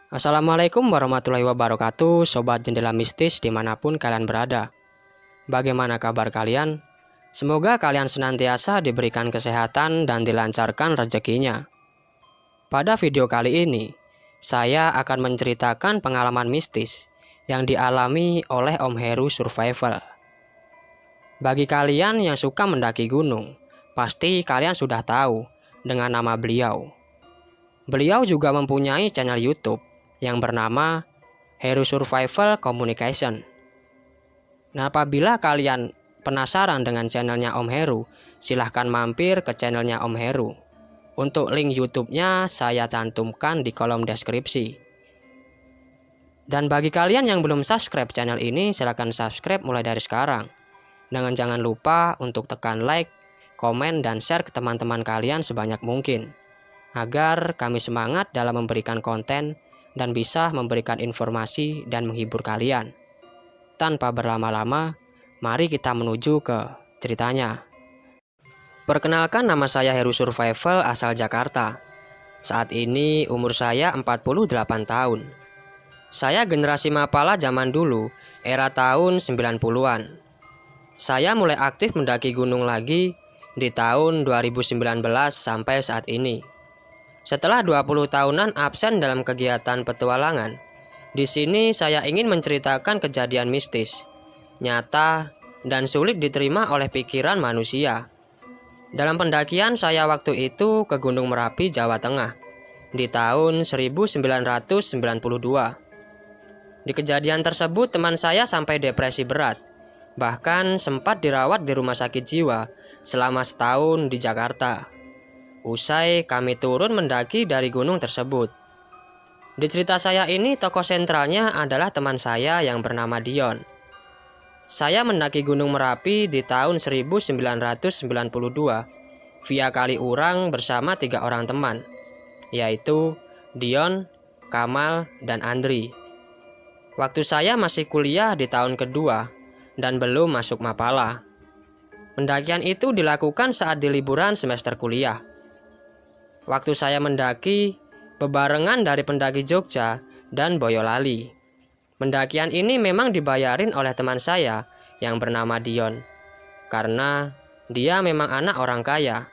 Assalamualaikum warahmatullahi wabarakatuh, Sobat Jendela Mistis dimanapun kalian berada. Bagaimana kabar kalian? Semoga kalian senantiasa diberikan kesehatan dan dilancarkan rezekinya. Pada video kali ini, saya akan menceritakan pengalaman mistis yang dialami oleh Om Heru Survival. Bagi kalian yang suka mendaki gunung, pasti kalian sudah tahu dengan nama beliau. Beliau juga mempunyai channel YouTube yang bernama Heru Survival Communication. Nah, apabila kalian penasaran dengan channelnya Om Heru, silahkan mampir ke channelnya Om Heru. Untuk link YouTube-nya saya cantumkan di kolom deskripsi. Dan bagi kalian yang belum subscribe channel ini, silahkan subscribe mulai dari sekarang. Dan jangan lupa untuk tekan like, komen, dan share ke teman-teman kalian sebanyak mungkin, agar kami semangat dalam memberikan konten dan bisa memberikan informasi dan menghibur kalian. Tanpa berlama-lama, mari kita menuju ke ceritanya. Perkenalkan, nama saya Heru Survival asal Jakarta. Saat ini umur saya 48 tahun. Saya generasi Mapala zaman dulu, era tahun 90-an. Saya mulai aktif mendaki gunung lagi di tahun 2019 sampai saat ini. Setelah 20 tahunan absen dalam kegiatan petualangan, di sini saya ingin menceritakan kejadian mistis, nyata, dan sulit diterima oleh pikiran manusia. Dalam pendakian saya waktu itu ke Gunung Merapi, Jawa Tengah, di tahun 1992. Di kejadian tersebut teman saya sampai depresi berat, bahkan sempat dirawat di rumah sakit jiwa selama setahun di Jakarta. Usai kami turun mendaki dari gunung tersebut. Di cerita saya ini tokoh sentralnya adalah teman saya yang bernama Dion. Saya mendaki Gunung Merapi di tahun 1992 via Kaliurang bersama 3 orang teman, yaitu Dion, Kamal, dan Andri. Waktu saya masih kuliah di tahun kedua dan belum masuk Mapala. Pendakian itu dilakukan saat di liburan semester kuliah. Waktu saya mendaki, bebarengan dari pendaki Jogja dan Boyolali. Pendakian ini memang dibayarin oleh teman saya yang bernama Dion, karena dia memang anak orang kaya,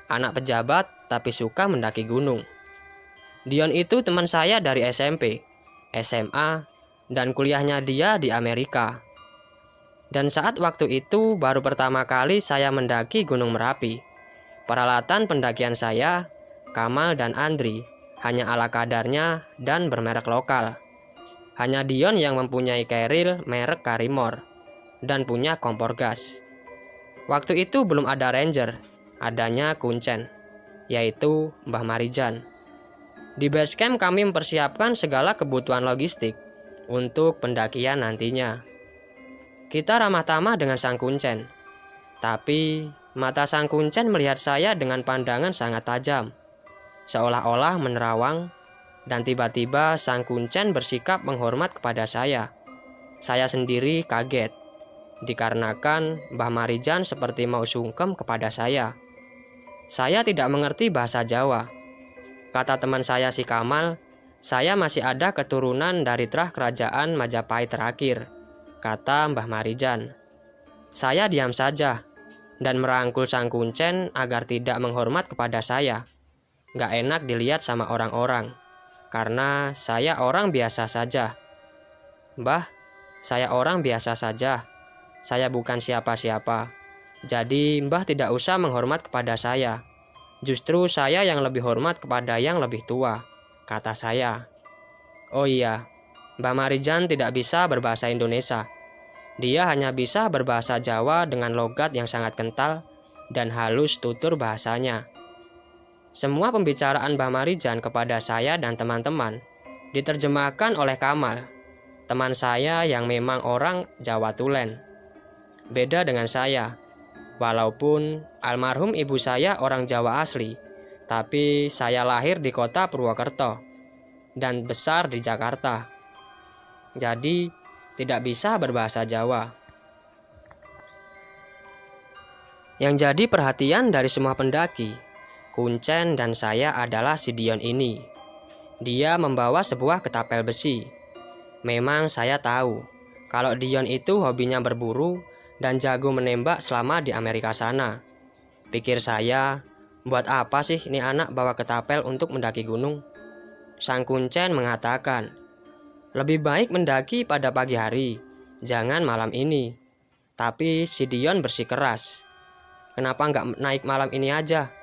anak pejabat tapi suka mendaki gunung. Dion itu teman saya dari SMP, SMA, dan kuliahnya dia di Amerika. Dan saat waktu itu baru pertama kali saya mendaki Gunung Merapi. Peralatan pendakian saya, Kamal dan Andri, hanya ala kadarnya dan bermerek lokal. Hanya Dion yang mempunyai keril merek Karimor dan punya kompor gas. Waktu itu belum ada Ranger, adanya Kuncen, yaitu Mbah Marijan. Di base camp kami mempersiapkan segala kebutuhan logistik untuk pendakian nantinya. Kita ramah tamah dengan Sang Kuncen, tapi mata Sang Kuncen melihat saya dengan pandangan sangat tajam, seolah-olah menerawang, dan tiba-tiba Sang Kuncen bersikap menghormat kepada saya. Saya sendiri kaget, dikarenakan Mbah Marijan seperti mau sungkem kepada saya. Saya tidak mengerti bahasa Jawa. Kata teman saya si Kamal, saya masih ada keturunan dari terah kerajaan Majapahit terakhir, kata Mbah Marijan. Saya diam saja dan merangkul Sang Kuncen agar tidak menghormat kepada saya. Gak enak dilihat sama orang-orang, karena saya orang biasa saja. Mbah, saya orang biasa saja. Saya bukan siapa-siapa. Jadi Mbah tidak usah menghormat kepada saya. Justru saya yang lebih hormat kepada yang lebih tua, kata saya. Oh iya, Mbah Marijan tidak bisa berbahasa Indonesia. Dia hanya bisa berbahasa Jawa dengan logat yang sangat kental dan halus tutur bahasanya. Semua pembicaraan Mbah Marijan kepada saya dan teman-teman diterjemahkan oleh Kamal, teman saya yang memang orang Jawa Tulen. Beda dengan saya, walaupun almarhum ibu saya orang Jawa asli, tapi saya lahir di kota Purwokerto dan besar di Jakarta. Jadi tidak bisa berbahasa Jawa. Yang jadi perhatian dari semua pendaki, Kuncen dan saya adalah si Dion ini. Dia membawa sebuah ketapel besi. Memang saya tahu kalau Dion itu hobinya berburu dan jago menembak selama di Amerika sana. Pikir saya, buat apa sih ini anak bawa ketapel untuk mendaki gunung? Sang Kuncen mengatakan, lebih baik mendaki pada pagi hari, jangan malam ini. Tapi si Dion bersikeras, kenapa nggak naik malam ini aja?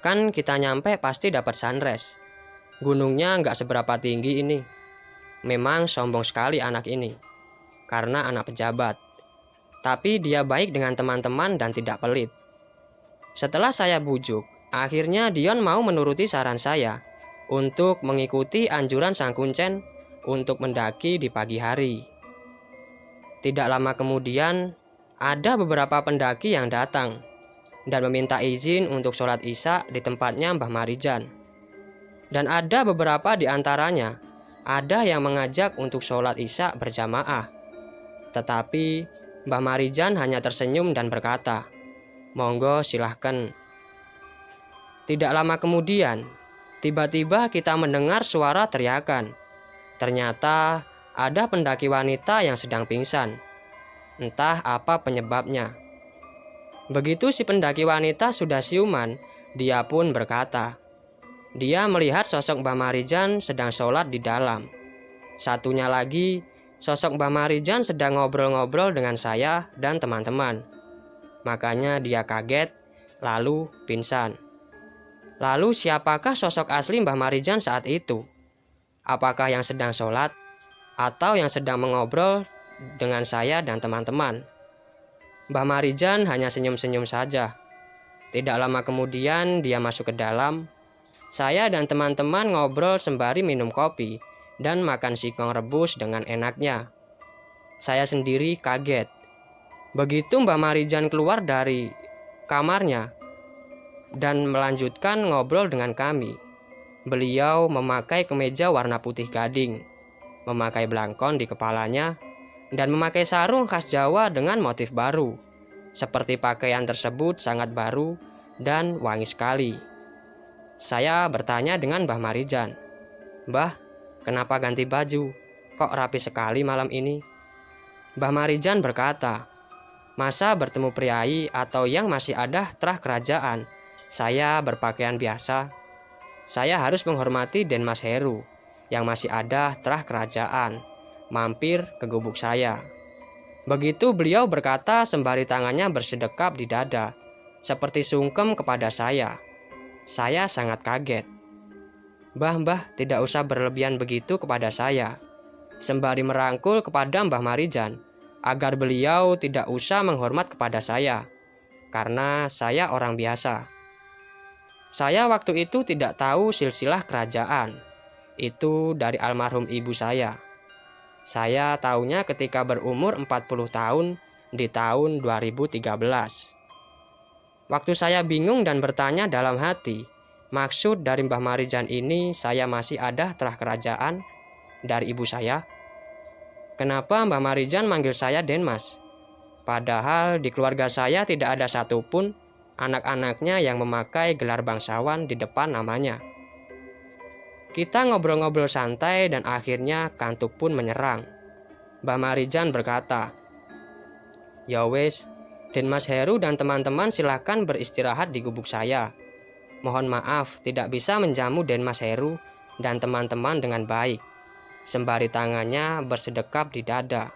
Kan kita nyampe pasti dapat sunrise. Gunungnya nggak seberapa tinggi ini. Memang sombong sekali anak ini, karena anak pejabat. Tapi dia baik dengan teman-teman dan tidak pelit. Setelah saya bujuk, akhirnya Dion mau menuruti saran saya untuk mengikuti anjuran Sang Kuncen untuk mendaki di pagi hari. Tidak lama kemudian, ada beberapa pendaki yang datang dan meminta izin untuk sholat Isya di tempatnya Mbah Marijan. Dan ada beberapa di antaranya, ada yang mengajak untuk sholat Isya berjamaah. Tetapi Mbah Marijan hanya tersenyum dan berkata, "Monggo silahkan." Tidak lama kemudian, tiba-tiba kita mendengar suara teriakan. Ternyata ada pendaki wanita yang sedang pingsan. Entah apa penyebabnya. Begitu si pendaki wanita sudah siuman, dia pun berkata, dia melihat sosok Mbah Marijan sedang sholat di dalam. Satunya lagi, sosok Mbah Marijan sedang ngobrol-ngobrol dengan saya dan teman-teman. Makanya dia kaget, lalu pingsan. Lalu siapakah sosok asli Mbah Marijan saat itu? Apakah yang sedang sholat, atau yang sedang mengobrol dengan saya dan teman-teman? Mbah Marijan hanya senyum-senyum saja. Tidak lama kemudian dia masuk ke dalam. Saya dan teman-teman ngobrol sembari minum kopi dan makan singkong rebus dengan enaknya. Saya sendiri kaget. Begitu Mbah Marijan keluar dari kamarnya dan melanjutkan ngobrol dengan kami. Beliau memakai kemeja warna putih gading, memakai blangkon di kepalanya, dan memakai sarung khas Jawa dengan motif baru. Seperti pakaian tersebut sangat baru dan wangi sekali. Saya bertanya dengan Mbah Marijan, "Mbah, kenapa ganti baju? Kok rapi sekali malam ini?" Mbah Marijan berkata, "Masa bertemu priai atau yang masih ada terah kerajaan, saya berpakaian biasa. Saya harus menghormati Den Mas Heru yang masih ada terah kerajaan, mampir ke gubuk saya." Begitu beliau berkata sembari tangannya bersedekap di dada, seperti sungkem kepada saya. Saya sangat kaget. "Mbah, tidak usah berlebihan begitu kepada saya." Sembari merangkul kepada Mbah Marijan, agar beliau tidak usah menghormat kepada saya, karena saya orang biasa. Saya waktu itu tidak tahu silsilah kerajaan. Itu dari almarhum ibu saya. Saya tahunya ketika berumur 40 tahun di tahun 2013. Waktu saya bingung dan bertanya dalam hati, maksud dari Mbah Marijan ini saya masih ada terah kerajaan dari ibu saya? Kenapa Mbah Marijan manggil saya Den Mas? Padahal di keluarga saya tidak ada satupun anak-anaknya yang memakai gelar bangsawan di depan namanya. Kita ngobrol-ngobrol santai dan akhirnya kantuk pun menyerang. Mbah Marijan berkata, "Ya wes, Den Mas Heru dan teman-teman silahkan beristirahat di gubuk saya. Mohon maaf tidak bisa menjamu Den Mas Heru dan teman-teman dengan baik." Sembari tangannya bersedekap di dada.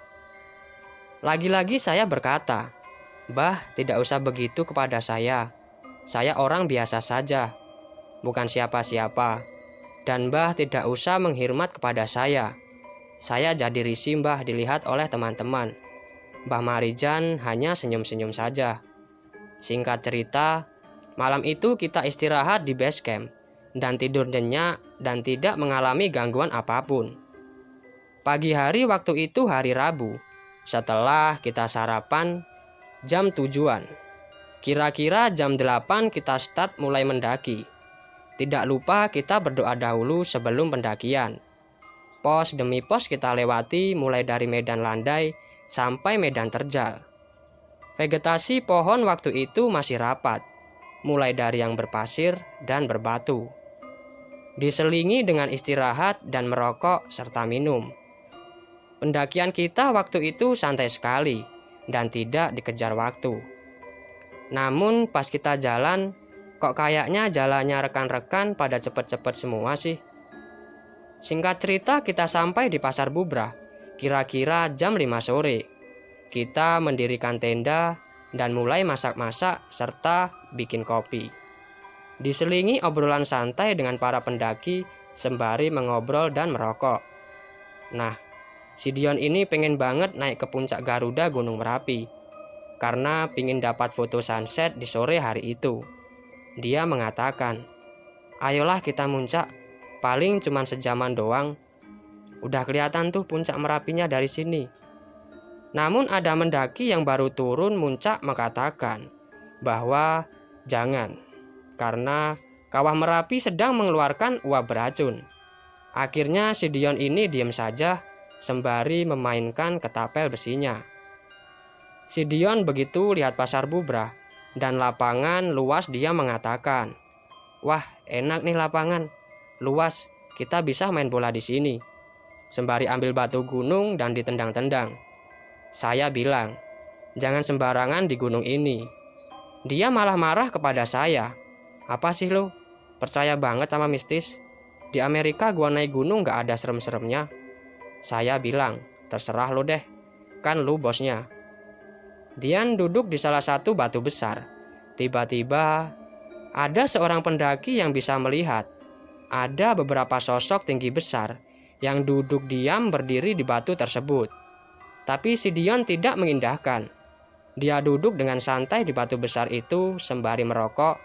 Lagi-lagi saya berkata, "Mbah, tidak usah begitu kepada saya. Saya orang biasa saja, bukan siapa-siapa. Dan Mbah tidak usah menghormat kepada saya. Saya jadi risih Mbah dilihat oleh teman-teman." Mbah Marijan hanya senyum-senyum saja. Singkat cerita, malam itu kita istirahat di base camp dan tidur nyenyak dan tidak mengalami gangguan apapun. Pagi hari waktu itu hari Rabu, setelah kita sarapan jam tujuan. Kira-kira jam 8 kita start mulai mendaki. Tidak lupa kita berdoa dahulu sebelum pendakian. Pos demi pos kita lewati mulai dari medan landai sampai medan terjal. Vegetasi pohon waktu itu masih rapat, mulai dari yang berpasir dan berbatu. diselingi dengan istirahat dan merokok serta minum. Pendakian kita waktu itu santai sekali dan tidak dikejar waktu. Namun pas kita jalan, kok kayaknya jalannya rekan-rekan pada cepet-cepet semua sih. Singkat cerita, kita sampai di Pasar Bubrah kira-kira jam 5 sore. Kita mendirikan tenda dan mulai masak-masak serta bikin kopi. Diselingi obrolan santai dengan para pendaki sembari mengobrol dan merokok. Nah, si Dion ini pengen banget naik ke puncak Garuda Gunung Merapi karena pingin dapat foto sunset di sore hari itu. Dia mengatakan, "Ayolah kita muncak, paling cuman sejaman doang. Udah kelihatan tuh puncak Merapinya dari sini." Namun ada mendaki yang baru turun muncak mengatakan bahwa jangan, karena kawah Merapi sedang mengeluarkan uap beracun. Akhirnya si Dion ini diam saja sembari memainkan ketapel besinya. Si Dion begitu lihat Pasar Bubrah dan lapangan luas, dia mengatakan, "Wah, enak nih lapangan, luas, kita bisa main bola di sini." Sembari ambil batu gunung dan ditendang-tendang. Saya bilang, "Jangan sembarangan di gunung ini." Dia malah marah kepada saya. "Apa sih lo? Percaya banget sama mistis? Di Amerika gua naik gunung gak ada serem-seremnya." Saya bilang, "Terserah lo deh, kan lu bosnya." Dian duduk di salah satu batu besar. Tiba-tiba ada seorang pendaki yang bisa melihat ada beberapa sosok tinggi besar yang duduk diam berdiri di batu tersebut. Tapi si Dion tidak mengindahkan. Dia duduk dengan santai di batu besar itu sembari merokok,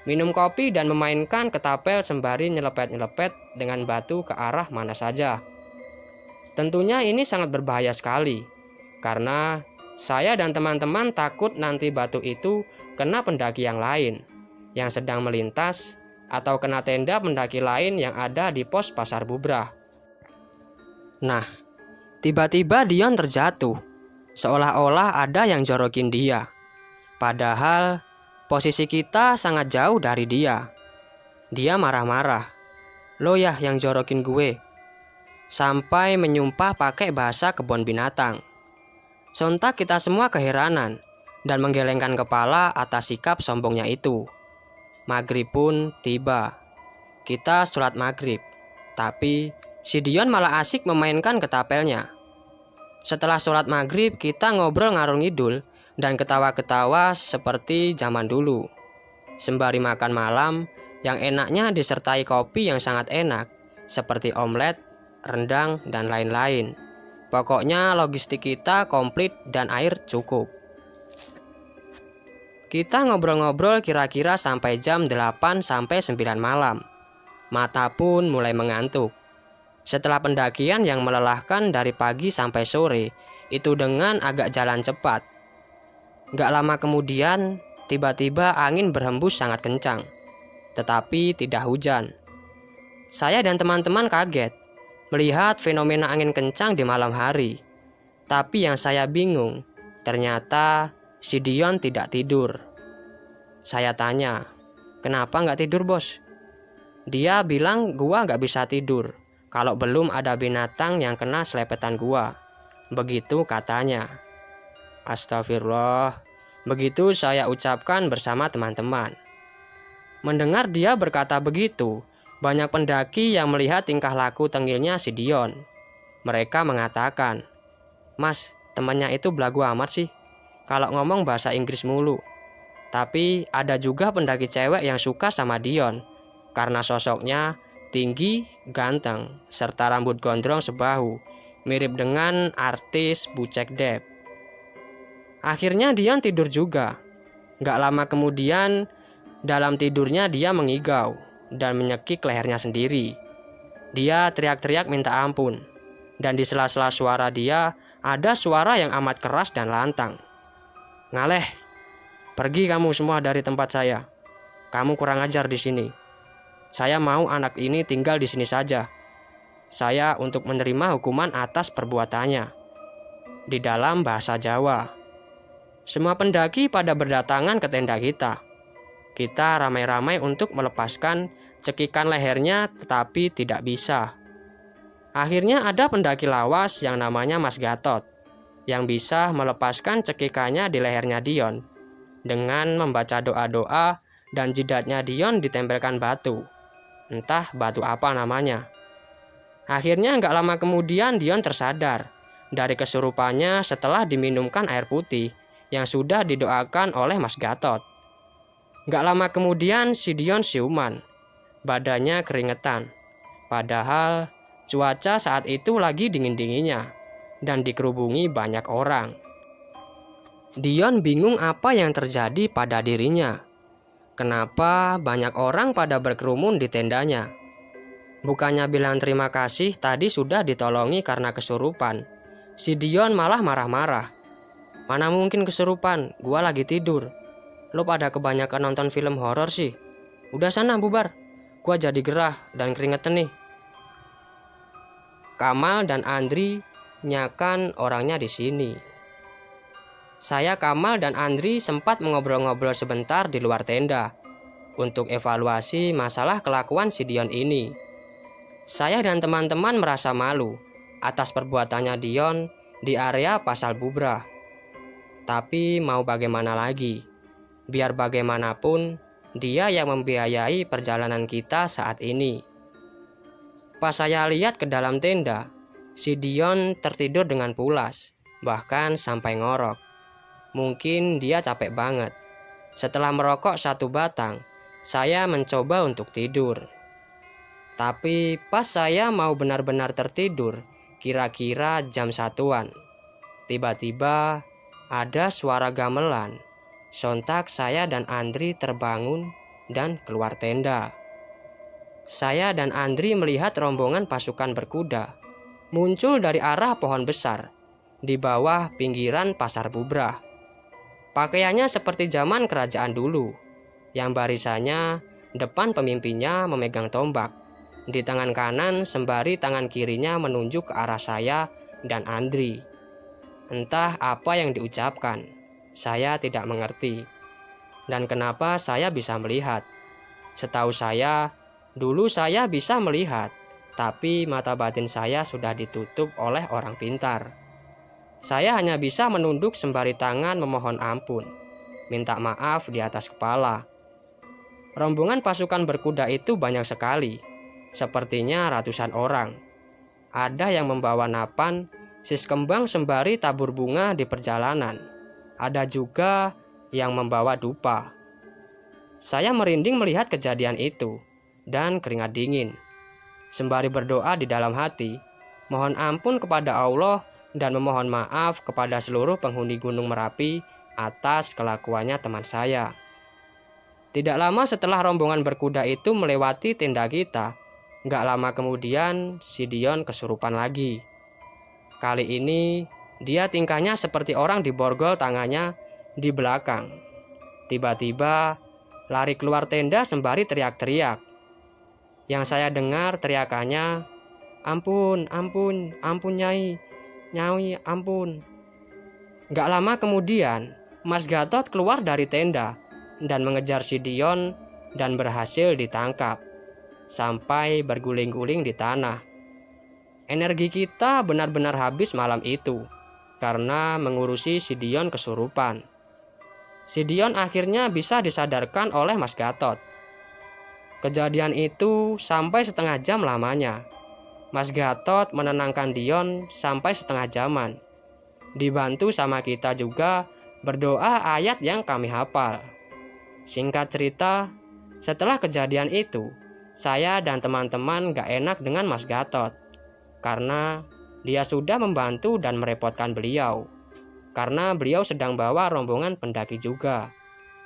minum kopi dan memainkan ketapel sembari nyelepet-nyelepet dengan batu ke arah mana saja. Tentunya ini sangat berbahaya sekali, karena saya dan teman-teman takut nanti batu itu kena pendaki yang lain yang sedang melintas atau kena tenda pendaki lain yang ada di pos Pasar Bubrah. Nah, tiba-tiba Dion terjatuh, seolah-olah ada yang jorokin dia. Padahal posisi kita sangat jauh dari dia. Dia marah-marah, "Lo ya yang jorokin gue." Sampai menyumpah pakai bahasa kebun binatang. Sontak kita semua keheranan dan menggelengkan kepala atas sikap sombongnya itu. Maghrib pun tiba. Kita sholat maghrib, tapi si Dion malah asik memainkan ketapelnya. Setelah sholat maghrib, kita ngobrol ngalor ngidul dan ketawa-ketawa seperti zaman dulu. Sembari makan malam yang enaknya disertai kopi yang sangat enak, seperti omelet, rendang, dan lain-lain. Pokoknya logistik kita komplit dan air cukup. Kita ngobrol-ngobrol kira-kira sampai jam 8 sampai 9 malam. Mata pun mulai mengantuk. Setelah pendakian yang melelahkan dari pagi sampai sore, itu dengan agak jalan cepat. Gak lama kemudian, tiba-tiba angin berhembus sangat kencang, tetapi tidak hujan. Saya dan teman-teman kaget melihat fenomena angin kencang di malam hari. Tapi yang saya bingung, ternyata si Dion tidak tidur. Saya tanya, "Kenapa nggak tidur, bos?" Dia bilang, "Gua nggak bisa tidur kalau belum ada binatang yang kena selepetan gua." Begitu katanya. Astagfirullah. Begitu saya ucapkan bersama teman-teman. Mendengar dia berkata begitu, banyak pendaki yang melihat tingkah laku tengilnya si Dion. Mereka mengatakan, "Mas, temannya itu belagu amat sih. Kalau ngomong bahasa Inggris mulu." Tapi ada juga pendaki cewek yang suka sama Dion karena sosoknya tinggi, ganteng, serta rambut gondrong sebahu, mirip dengan artis Bucek Dep. Akhirnya Dion tidur juga. Gak lama kemudian, dalam tidurnya dia mengigau dan menyekik lehernya sendiri. Dia teriak-teriak minta ampun, dan di sela-sela suara dia ada suara yang amat keras dan lantang. "Ngaleh, pergi kamu semua dari tempat saya. Kamu kurang ajar di sini. Saya mau anak ini tinggal di sini saja. Saya untuk menerima hukuman atas perbuatannya." Di dalam bahasa Jawa. Semua pendaki pada berdatangan ke tenda kita. Kita ramai-ramai untuk melepaskan cekikan lehernya tetapi tidak bisa. Akhirnya ada pendaki lawas yang namanya Mas Gatot yang bisa melepaskan cekikannya di lehernya Dion dengan membaca doa-doa dan jidatnya Dion ditempelkan batu. Entah batu apa namanya. Akhirnya nggak lama kemudian Dion tersadar dari kesurupannya setelah diminumkan air putih yang sudah didoakan oleh Mas Gatot. Nggak lama kemudian si Dion siuman, badannya keringetan. Padahal cuaca saat itu lagi dingin-dinginnya dan dikerubungi banyak orang. Dion bingung apa yang terjadi pada dirinya. Kenapa banyak orang pada berkerumun di tendanya? Bukannya bilang terima kasih tadi sudah ditolongi karena kesurupan. Si Dion malah marah-marah. Mana mungkin kesurupan, gua lagi tidur. Lo pada kebanyakan nonton film horor sih. Udah sana bubar. Gua jadi gerah dan keringetan nih. Kamal dan Andri nyakan orangnya di sini. Saya, Kamal dan Andri sempat mengobrol-ngobrol sebentar di luar tenda untuk evaluasi masalah kelakuan si Dion ini. Saya dan teman-teman merasa malu atas perbuatannya Dion di area Pasar Bubrah. Tapi mau bagaimana lagi? Biar bagaimanapun, dia yang membiayai perjalanan kita saat ini. Pas saya lihat ke dalam tenda, si Dion tertidur dengan pulas, bahkan sampai ngorok. Mungkin dia capek banget. Setelah merokok 1 batang, saya mencoba untuk tidur. Tapi pas saya mau benar-benar tertidur, kira-kira jam 1-an, tiba-tiba ada suara gamelan. Sontak saya dan Andri terbangun dan keluar tenda. Saya dan Andri melihat rombongan pasukan berkuda muncul dari arah pohon besar di bawah pinggiran Pasar Bubrah. Pakaiannya seperti zaman kerajaan dulu, yang barisannya depan pemimpinnya memegang tombak, di tangan kanan sembari tangan kirinya menunjuk ke arah saya dan Andri. Entah apa yang diucapkan. Saya tidak mengerti. Dan kenapa saya bisa melihat? Setahu saya, dulu saya bisa melihat, tapi mata batin saya sudah ditutup oleh orang pintar. Saya hanya bisa menunduk sembari tangan memohon ampun, minta maaf di atas kepala. Rombongan pasukan berkuda itu banyak sekali, sepertinya ratusan orang. Ada yang membawa napan, sis kembang sembari tabur bunga di perjalanan. Ada juga yang membawa dupa. Saya merinding melihat kejadian itu dan keringat dingin. Sembari berdoa di dalam hati, mohon ampun kepada Allah dan memohon maaf kepada seluruh penghuni Gunung Merapi atas kelakuannya teman saya. Tidak lama setelah rombongan berkuda itu melewati tenda kita, gak lama kemudian si Dion kesurupan lagi. Kali ini dia tingkahnya seperti orang diborgol tangannya di belakang. Tiba-tiba lari keluar tenda sembari teriak-teriak. Yang saya dengar teriakannya, "Ampun, ampun, ampun Nyai, Nyai ampun." Gak lama kemudian, Mas Gatot keluar dari tenda dan mengejar si Dion dan berhasil ditangkap sampai berguling-guling di tanah. Energi kita benar-benar habis malam itu karena mengurusi si Dion kesurupan. Si Dion akhirnya bisa disadarkan oleh Mas Gatot. Kejadian itu sampai setengah jam lamanya. Mas Gatot menenangkan Dion sampai setengah jaman. Dibantu sama kita juga berdoa ayat yang kami hafal. Singkat cerita, setelah kejadian itu, saya dan teman-teman gak enak dengan Mas Gatot. Karena dia sudah membantu dan merepotkan beliau. Karena beliau sedang bawa rombongan pendaki juga.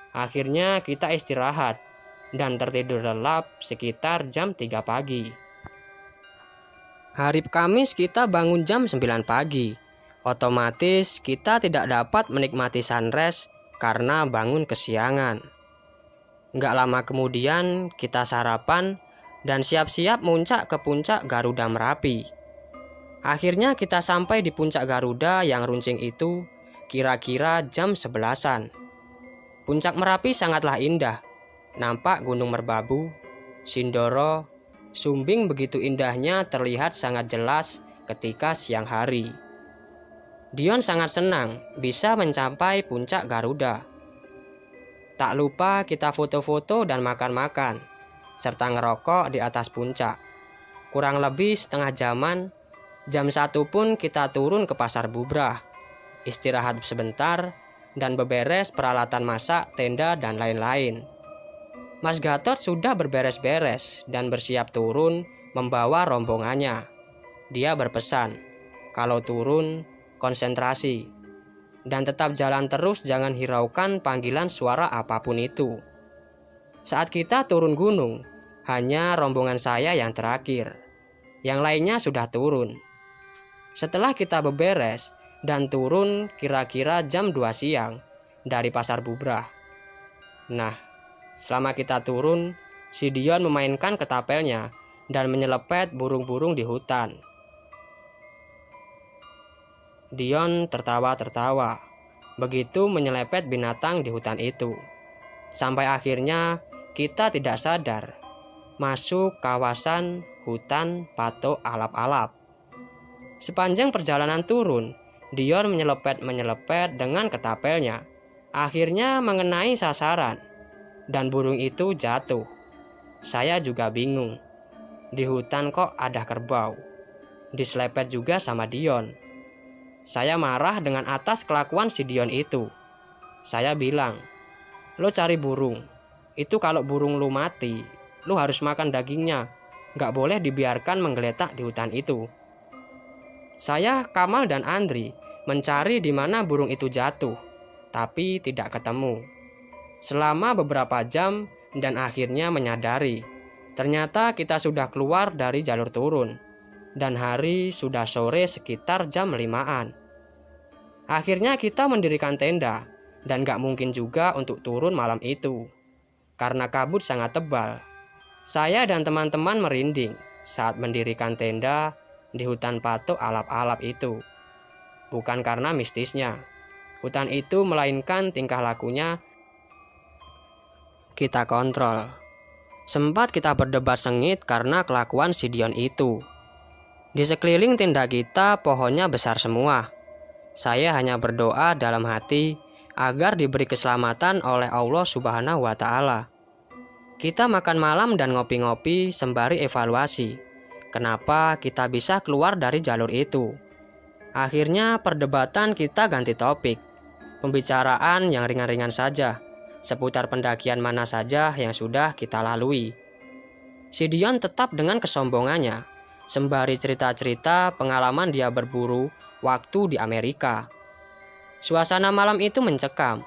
Akhirnya kita istirahat dan tertidur lelap sekitar jam 3 pagi. Hari Kamis kita bangun jam 9 pagi. Otomatis kita tidak dapat menikmati sunrise karena bangun kesiangan. Nggak lama kemudian kita sarapan dan siap-siap muncak ke puncak Garuda Merapi. Akhirnya kita sampai di puncak Garuda yang runcing itu kira-kira jam 11-an. Puncak Merapi sangatlah indah. Nampak Gunung Merbabu, Sindoro, Sumbing begitu indahnya terlihat sangat jelas ketika siang hari. Dion sangat senang bisa mencapai puncak Garuda. Tak lupa kita foto-foto dan makan-makan, serta ngerokok di atas puncak. Kurang lebih setengah jaman, jam 1 pun kita turun ke Pasar Bubrah, istirahat sebentar, dan beberes peralatan masak, tenda, dan lain-lain. Mas Gatot sudah berberes-beres dan bersiap turun membawa rombongannya. Dia berpesan, kalau turun, konsentrasi, dan tetap jalan terus, jangan hiraukan panggilan suara apapun itu. Saat kita turun gunung, hanya rombongan saya yang terakhir. Yang lainnya sudah turun. Setelah kita beberes dan turun kira-kira jam 2 siang dari Pasar Bubrah. Nah, selama kita turun, si Dion memainkan ketapelnya dan menyelepet burung-burung di hutan. Dion tertawa-tertawa begitu menyelepet binatang di hutan itu. Sampai akhirnya kita tidak sadar masuk kawasan hutan patok alap-alap. Sepanjang perjalanan turun, Dion menyelepet dengan ketapelnya. Akhirnya mengenai sasaran dan burung itu jatuh. Saya juga bingung. Di hutan kok ada kerbau? Diselepet juga sama Dion. Saya marah dengan atas kelakuan si Dion itu. Saya bilang, lo cari burung. Itu kalau burung lu mati, lu harus makan dagingnya. Gak boleh dibiarkan menggeletak di hutan itu. Saya, Kamal, dan Andri mencari di mana burung itu jatuh, tapi tidak ketemu. Selama beberapa jam dan akhirnya menyadari, ternyata kita sudah keluar dari jalur turun dan hari sudah sore sekitar jam 5-an. Akhirnya kita mendirikan tenda dan gak mungkin juga untuk turun malam itu karena kabut sangat tebal. Saya dan teman-teman merinding saat mendirikan tenda di hutan patok alap-alap itu. Bukan karena mistisnya hutan itu, melainkan tingkah lakunya kita kontrol. Sempat kita berdebat sengit karena kelakuan si Dion itu. Di sekeliling tenda kita pohonnya besar semua. Saya hanya berdoa dalam hati agar diberi keselamatan oleh Allah Subhanahu wa Ta'ala. Kita makan malam dan ngopi-ngopi sembari evaluasi kenapa kita bisa keluar dari jalur itu. Akhirnya perdebatan kita ganti topik. Pembicaraan yang ringan-ringan saja seputar pendakian mana saja yang sudah kita lalui. Si Dion tetap dengan kesombongannya, sembari cerita-cerita pengalaman dia berburu waktu di Amerika. Suasana malam itu mencekam,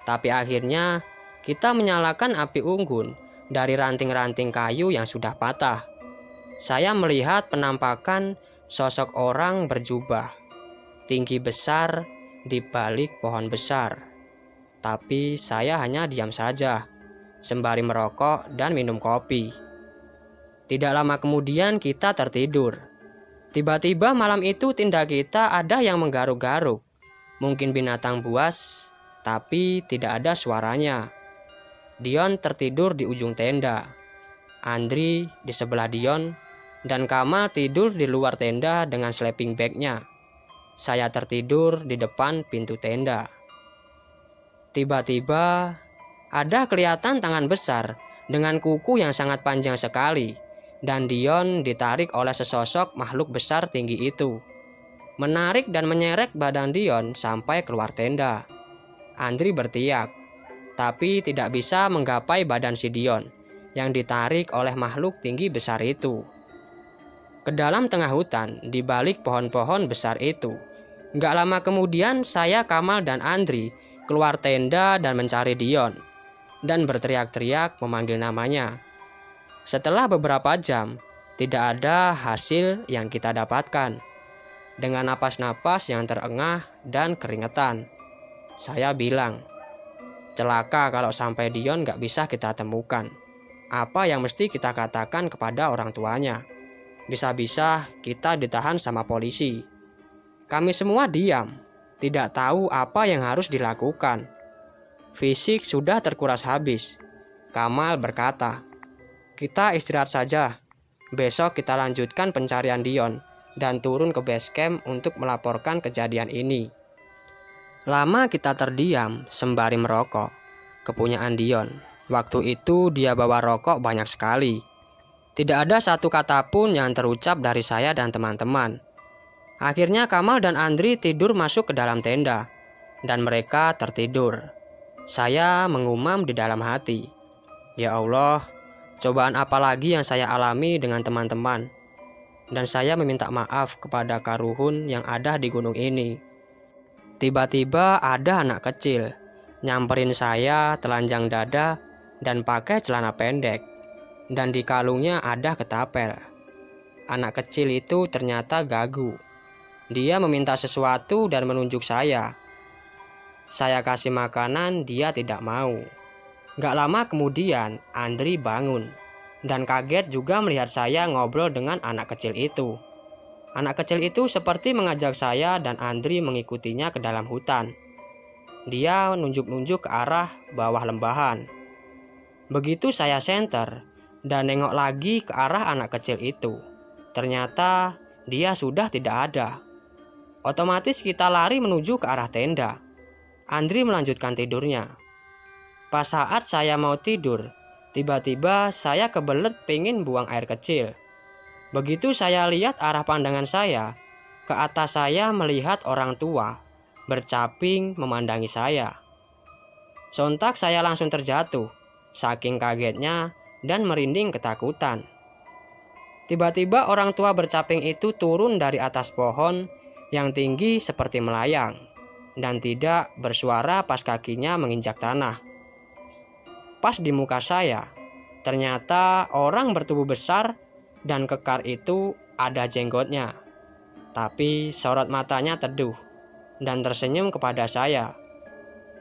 tapi akhirnya kita menyalakan api unggun dari ranting-ranting kayu yang sudah patah. Saya melihat penampakan sosok orang berjubah, tinggi besar di balik pohon besar. Tapi saya hanya diam saja, sembari merokok dan minum kopi. Tidak lama kemudian kita tertidur. Tiba-tiba malam itu tenda kita ada yang menggaruk-garuk. Mungkin binatang buas, tapi tidak ada suaranya. Dion tertidur di ujung tenda. Andri di sebelah Dion, dan Kamal tidur di luar tenda dengan sleeping bag-nya. Saya tertidur di depan pintu tenda. Tiba-tiba ada kelihatan tangan besar dengan kuku yang sangat panjang sekali, dan Dion ditarik oleh sesosok makhluk besar tinggi itu. Menarik dan menyeret badan Dion sampai keluar tenda. Andri berteriak, tapi tidak bisa menggapai badan si Dion yang ditarik oleh makhluk tinggi besar itu. Ke dalam tengah hutan, di balik pohon-pohon besar itu. Gak lama kemudian saya, Kamal, dan Andri keluar tenda dan mencari Dion dan berteriak-teriak memanggil namanya. Setelah beberapa jam, tidak ada hasil yang kita dapatkan. Dengan napas-napas yang terengah dan keringetan, saya bilang, celaka kalau sampai Dion gak bisa kita temukan. Apa yang mesti kita katakan kepada orang tuanya? Bisa-bisa kita ditahan sama polisi. Kami semua diam, tidak tahu apa yang harus dilakukan. Fisik sudah terkuras habis. Kamal berkata, Kita istirahat saja. Besok kita lanjutkan pencarian Dion dan turun ke base camp untuk melaporkan kejadian ini. Lama kita terdiam sembari merokok. Kepunyaan Dion. Waktu itu dia bawa rokok banyak sekali. Tidak ada satu kata pun yang terucap dari saya dan teman-teman. Akhirnya Kamal dan Andri tidur masuk ke dalam tenda. Dan mereka tertidur. Saya mengumam di dalam hati. Ya Allah, cobaan apa lagi yang saya alami dengan teman-teman? Dan saya meminta maaf kepada Karuhun yang ada di gunung ini. Tiba-tiba ada anak kecil nyamperin saya telanjang dada dan pakai celana pendek. Dan di kalungnya ada ketapel. Anak kecil itu ternyata Gagu. Dia meminta sesuatu dan menunjuk saya. Saya kasih makanan, dia tidak mau. Gak lama kemudian, Andri bangun. Dan kaget juga melihat saya ngobrol dengan anak kecil itu. Anak kecil itu seperti mengajak saya dan Andri mengikutinya ke dalam hutan. Dia nunjuk-nunjuk ke arah bawah lembahan. Begitu saya senter dan nengok lagi ke arah anak kecil itu. Ternyata dia sudah tidak ada. Otomatis kita lari menuju ke arah tenda. Andri melanjutkan tidurnya. Pas saat saya mau tidur, tiba-tiba saya kebelet pengen buang air kecil. Begitu saya lihat arah pandangan saya, ke atas saya melihat orang tua bercaping memandangi saya. Sontak saya langsung terjatuh, saking kagetnya dan merinding ketakutan. Tiba-tiba orang tua bercaping itu turun dari atas pohon yang tinggi seperti melayang dan tidak bersuara pas kakinya menginjak tanah. Pas di muka saya, ternyata orang bertubuh besar dan kekar itu ada jenggotnya. Tapi sorot matanya teduh dan tersenyum kepada saya.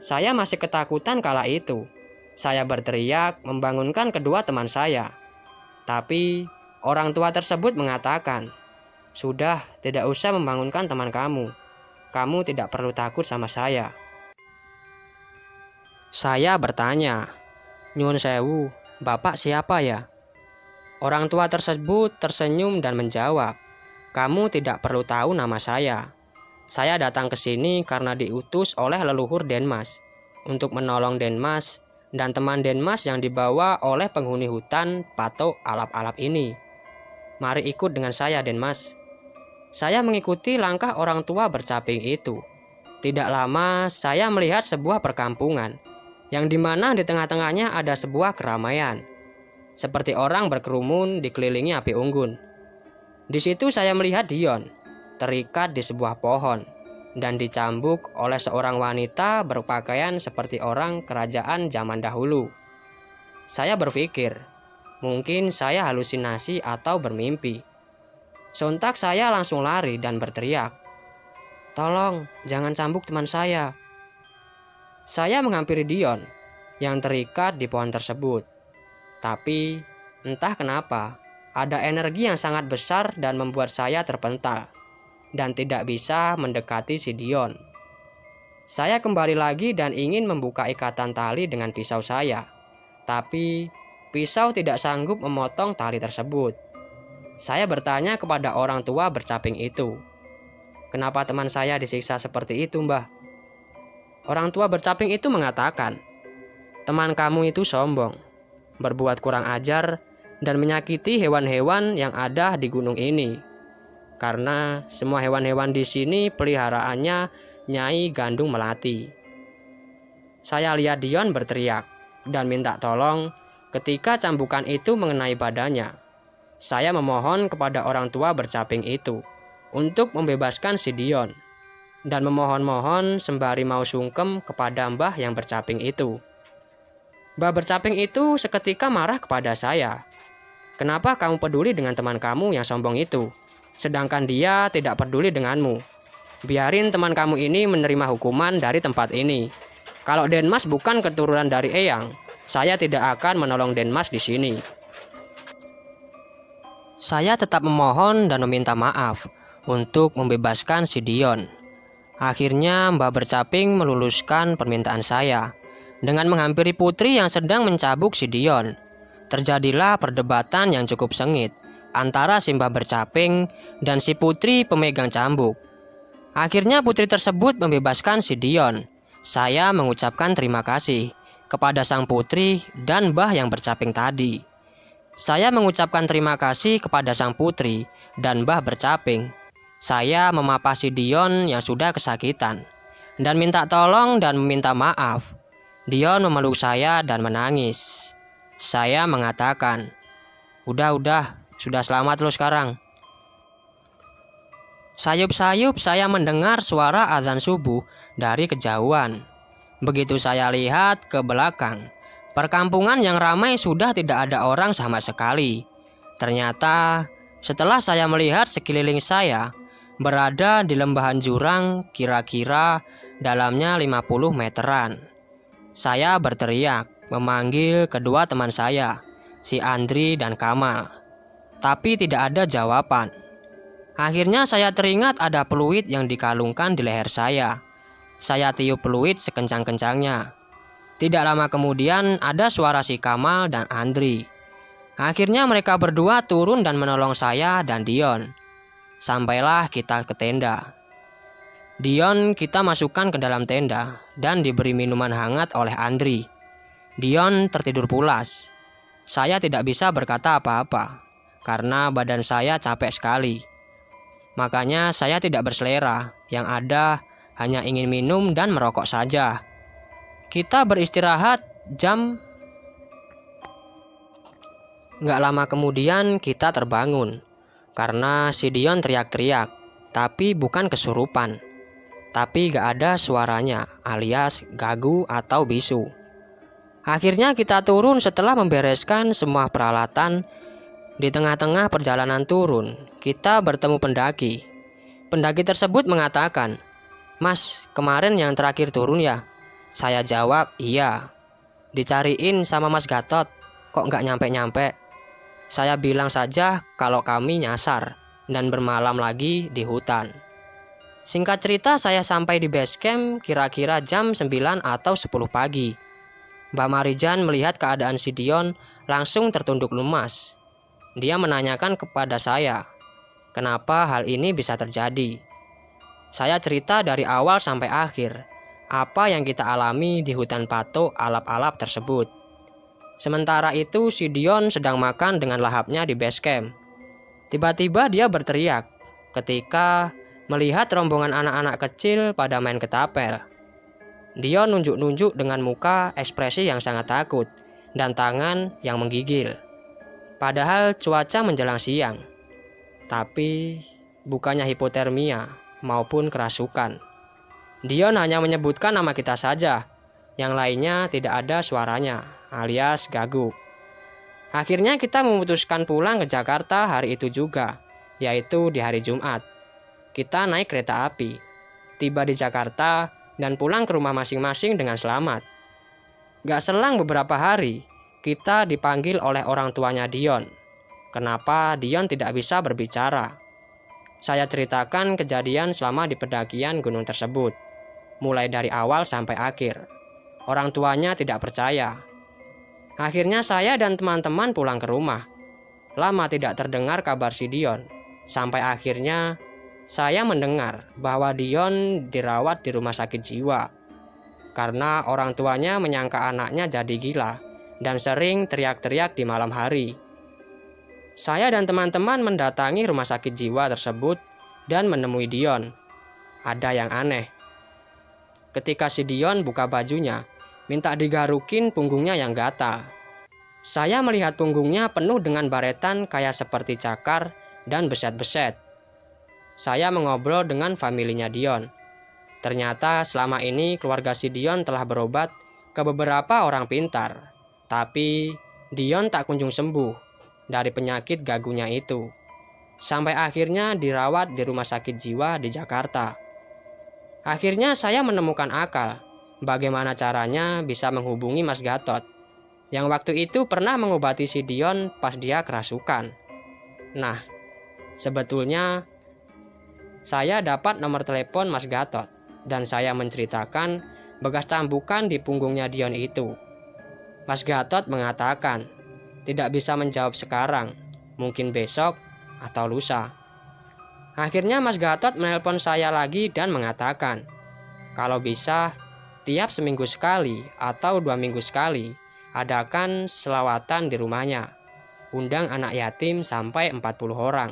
Saya masih ketakutan kala itu. Saya berteriak membangunkan kedua teman saya. Tapi orang tua tersebut mengatakan, "Sudah, tidak usah membangunkan teman kamu. Kamu tidak perlu takut sama saya." Saya bertanya, "Nyuwun sewu, Bapak siapa ya?" Orang tua tersebut tersenyum dan menjawab, "Kamu tidak perlu tahu nama saya. Saya datang ke sini karena diutus oleh leluhur Denmas untuk menolong Denmas dan teman Denmas yang dibawa oleh penghuni hutan patok alap-alap ini. Mari ikut dengan saya, Denmas." Saya mengikuti langkah orang tua bercaping itu. Tidak lama saya melihat sebuah perkampungan yang dimana di tengah-tengahnya ada sebuah keramaian, seperti orang berkerumun dikelilingi api unggun. Di situ saya melihat Dion terikat di sebuah pohon dan dicambuk oleh seorang wanita berpakaian seperti orang kerajaan zaman dahulu. Saya berpikir, mungkin saya halusinasi atau bermimpi. Sontak saya langsung lari dan berteriak, "Tolong, jangan cambuk teman saya." Saya menghampiri Dion yang terikat di pohon tersebut. Tapi entah kenapa, ada energi yang sangat besar dan membuat saya terpental dan tidak bisa mendekati si Dion. Saya kembali lagi dan ingin membuka ikatan tali dengan pisau saya. Tapi pisau tidak sanggup memotong tali tersebut. Saya bertanya kepada orang tua bercaping itu, "Kenapa teman saya disiksa seperti itu, Mbah?" Orang tua bercaping itu mengatakan, "Teman kamu itu sombong, berbuat kurang ajar, dan menyakiti hewan-hewan yang ada di gunung ini. Karena semua hewan-hewan di sini peliharaannya Nyai Gandung Melati." Saya lihat Dion berteriak dan minta tolong ketika cambukan itu mengenai badannya. Saya memohon kepada orang tua bercaping itu untuk membebaskan si Dion dan memohon-mohon sembari mau sungkem kepada Mbah yang bercaping itu. Mbah bercaping itu seketika marah kepada saya. "Kenapa kamu peduli dengan teman kamu yang sombong itu, sedangkan dia tidak peduli denganmu? Biarin teman kamu ini menerima hukuman dari tempat ini. Kalau Denmas bukan keturunan dari Eyang, saya tidak akan menolong Denmas di sini." Saya tetap memohon dan meminta maaf untuk membebaskan si Dion. Akhirnya Mbah bercaping meluluskan permintaan saya dengan menghampiri putri yang sedang mencabuk si Dion. Terjadilah perdebatan yang cukup sengit antara si Mbah Bercaping dan si putri pemegang cambuk. Akhirnya putri tersebut membebaskan si Dion. Saya mengucapkan terima kasih kepada sang putri dan Mbah yang bercaping tadi. Saya mengucapkan terima kasih kepada sang putri dan Mbah Bercaping. Saya memapa si Dion yang sudah kesakitan dan minta tolong dan meminta maaf. Dion memeluk saya dan menangis. Saya mengatakan, udah, sudah selamat lo sekarang. Sayup-sayup saya mendengar suara azan subuh dari kejauhan. Begitu saya lihat ke belakang, perkampungan yang ramai sudah tidak ada orang sama sekali. Ternyata setelah saya melihat sekeliling saya berada di lembahan jurang kira-kira dalamnya 50 meteran. Saya berteriak memanggil kedua teman saya, si Andri dan Kamal. Tapi tidak ada jawaban. Akhirnya saya teringat ada peluit yang dikalungkan di leher saya. Saya tiup peluit sekencang-kencangnya. Tidak lama kemudian ada suara si Kamal dan Andri. Akhirnya mereka berdua turun dan menolong saya dan Dion. Sampailah kita ke tenda. Dion kita masukkan ke dalam tenda dan diberi minuman hangat oleh Andri. Dion tertidur pulas. Saya tidak bisa berkata apa-apa karena badan saya capek sekali. Makanya saya tidak berselera, yang ada hanya ingin minum dan merokok saja. Kita beristirahat jam. Gak lama kemudian kita terbangun karena si Dion teriak-teriak, tapi bukan kesurupan. Tapi gak ada suaranya alias gagu atau bisu. Akhirnya kita turun setelah membereskan semua peralatan. Di tengah-tengah perjalanan turun, kita bertemu pendaki. Pendaki tersebut mengatakan, "Mas, kemarin yang terakhir turun ya?" Saya jawab, "Iya." "Dicariin sama Mas Gatot, kok nggak nyampe-nyampe?" Saya bilang saja kalau kami nyasar dan bermalam lagi di hutan. Singkat cerita, saya sampai di base camp kira-kira jam 9 atau 10 pagi. Mbak Marijan melihat keadaan si Dion langsung tertunduk lemas. Dia menanyakan kepada saya, kenapa hal ini bisa terjadi. Saya cerita dari awal sampai akhir, apa yang kita alami di hutan patok alap-alap tersebut. Sementara itu si Dion sedang makan dengan lahapnya di base camp. Tiba-tiba dia berteriak ketika melihat rombongan anak-anak kecil pada main ketapel. Dion nunjuk-nunjuk dengan muka ekspresi yang sangat takut dan tangan yang menggigil. Padahal cuaca menjelang siang, tapi bukannya hipotermia maupun kerasukan. Dion hanya menyebutkan nama kita saja, yang lainnya tidak ada suaranya, alias gaguk. Akhirnya kita memutuskan pulang ke Jakarta hari itu juga, yaitu di hari Jumat. Kita naik kereta api, tiba di Jakarta dan pulang ke rumah masing-masing dengan selamat. Gak selang beberapa hari, kita dipanggil oleh orang tuanya Dion. Kenapa Dion tidak bisa berbicara? Saya ceritakan kejadian selama di pendakian gunung tersebut, mulai dari awal sampai akhir. Orang tuanya tidak percaya. Akhirnya saya dan teman-teman pulang ke rumah. Lama tidak terdengar kabar si Dion, sampai akhirnya saya mendengar bahwa Dion dirawat di rumah sakit jiwa. Karena orang tuanya menyangka anaknya jadi gila dan sering teriak-teriak di malam hari. Saya dan teman-teman mendatangi rumah sakit jiwa tersebut dan menemui Dion. Ada yang aneh. Ketika si Dion buka bajunya, minta digarukin punggungnya yang gatal. Saya melihat punggungnya penuh dengan baretan kayak seperti cakar dan beset-beset. Saya mengobrol dengan familinya Dion. Ternyata selama ini keluarga si Dion telah berobat ke beberapa orang pintar. Tapi Dion tak kunjung sembuh dari penyakit gagunya itu. Sampai akhirnya dirawat di rumah sakit jiwa di Jakarta. Akhirnya saya menemukan akal bagaimana caranya bisa menghubungi Mas Gatot, yang waktu itu pernah mengobati si Dion pas dia kerasukan. Nah, sebetulnya saya dapat nomor telepon Mas Gatot dan saya menceritakan bekas cambukan di punggungnya Dion itu. Mas Gatot mengatakan, tidak bisa menjawab sekarang, mungkin besok atau lusa. Akhirnya Mas Gatot menelpon saya lagi dan mengatakan, kalau bisa tiap seminggu sekali atau 2 minggu sekali adakan selawatan di rumahnya. Undang anak yatim sampai 40 orang.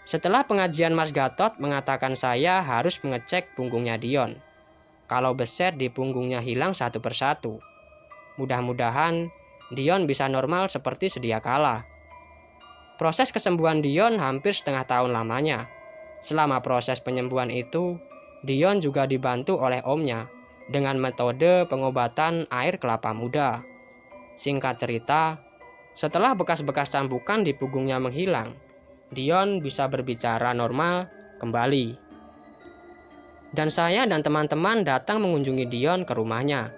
Setelah pengajian Mas Gatot mengatakan saya harus mengecek punggungnya Dion. Kalau beset di punggungnya hilang satu persatu. Mudah-mudahan Dion bisa normal seperti sedia kala. Proses kesembuhan Dion hampir setengah tahun lamanya. Selama proses penyembuhan itu, Dion juga dibantu oleh omnya dengan metode pengobatan air kelapa muda. Singkat cerita, setelah bekas-bekas cambukan di punggungnya menghilang, Dion bisa berbicara normal kembali. Dan saya dan teman-teman datang mengunjungi Dion ke rumahnya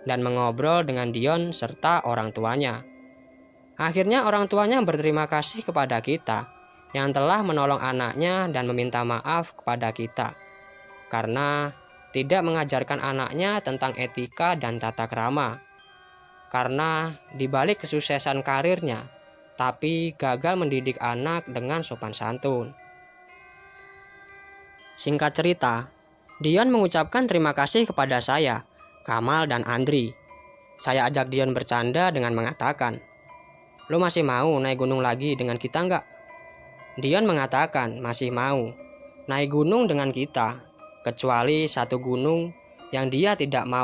dan mengobrol dengan Dion serta orang tuanya. Akhirnya orang tuanya berterima kasih kepada kita yang telah menolong anaknya dan meminta maaf kepada kita karena tidak mengajarkan anaknya tentang etika dan tata krama. Karena dibalik kesuksesan karirnya, tapi gagal mendidik anak dengan sopan santun. Singkat cerita, Dion mengucapkan terima kasih kepada saya, Kamal dan Andri. Saya ajak Dion bercanda dengan mengatakan, "Lo masih mau naik gunung lagi dengan kita nggak?" Dion mengatakan masih mau naik gunung dengan kita, kecuali satu gunung yang dia tidak mau